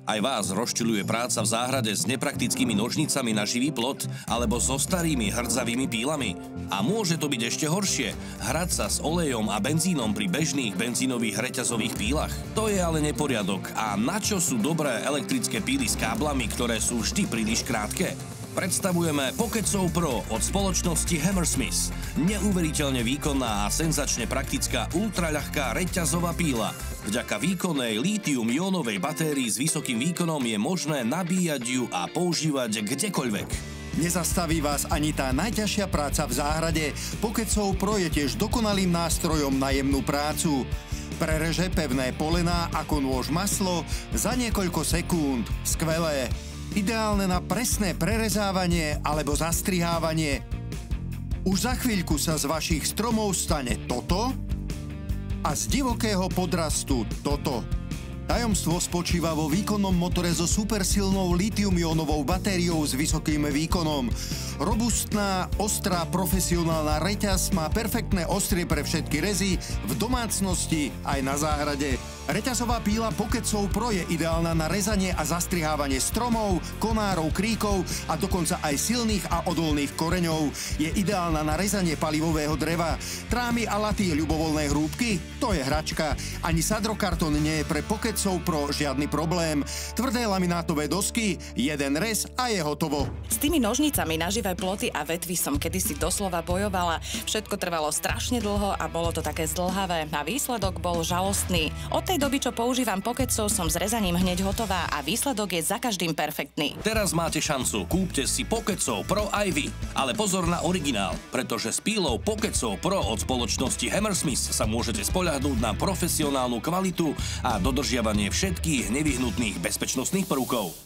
Aj vás rozčuľuje práca v záhrade s nepraktickými nožnicami na živý plot alebo so starými hrdzavými pílami? A môže to byť ešte horšie, hrať sa s olejom a benzínom pri bežných benzínových reťazových pílach? To je ale neporiadok. A na čo sú dobré elektrické píly s káblami, ktoré sú vždy príliš krátke? Predstavujeme Pocket-Saw Pro od spoločnosti Hammersmith. Neuveriteľne výkonná a senzačne praktická ultraľahká reťazová píla. Vďaka výkonnej lítium-jónovej batérii s vysokým výkonom je možné nabíjať ju a používať kdekoľvek. Nezastaví vás ani tá najťažšia práca v záhrade. Pocket-Saw Pro je tiež dokonalým nástrojom na jemnú prácu. Prereže pevné polená ako nôž maslo za niekoľko sekúnd. Skvelé. Ideálne na presné prerezávanie alebo zastrihávanie. Už za chvíľku sa z vašich stromov stane toto a z divokého podrastu toto. Tajomstvo spočíva vo výkonnom motore so supersilnou lítium-jónovou batériou s vysokým výkonom. Robustná, ostrá, profesionálna reťaz má perfektné ostrie pre všetky rezy v domácnosti aj na záhrade. Reťazová píla Pocket-Saw Pro je ideálna na rezanie a zastrihávanie stromov, konárov, kríkov a dokonca aj silných a odolných koreňov. Je ideálna na rezanie palivového dreva. Trámy a laty ľubovoľné hrúbky? To je hračka. Ani sadrokartón nie je pre Pocket-Saw Pro žiadny problém. Tvrdé laminátové dosky, jeden rez a je hotovo. S tými nožnicami na živé ploty a vetvy som kedysi doslova bojovala. Všetko trvalo strašne dlho a bolo to také zdĺhavé a výsledok bol žalostný. Od tej doby, čo používam Pocket-Saw, som s rezaním hneď hotová a výsledok je za každým perfektný. Teraz máte šancu, kúpte si Pocket-Saw Pro aj vy. Ale pozor na originál, pretože s pílou Pocket-Saw Pro od spoločnosti Hammersmith sa môžete spoľahnúť na profesionálnu kvalitu a dodržiavanie všetkých nevyhnutných bezpečnostných prvkov.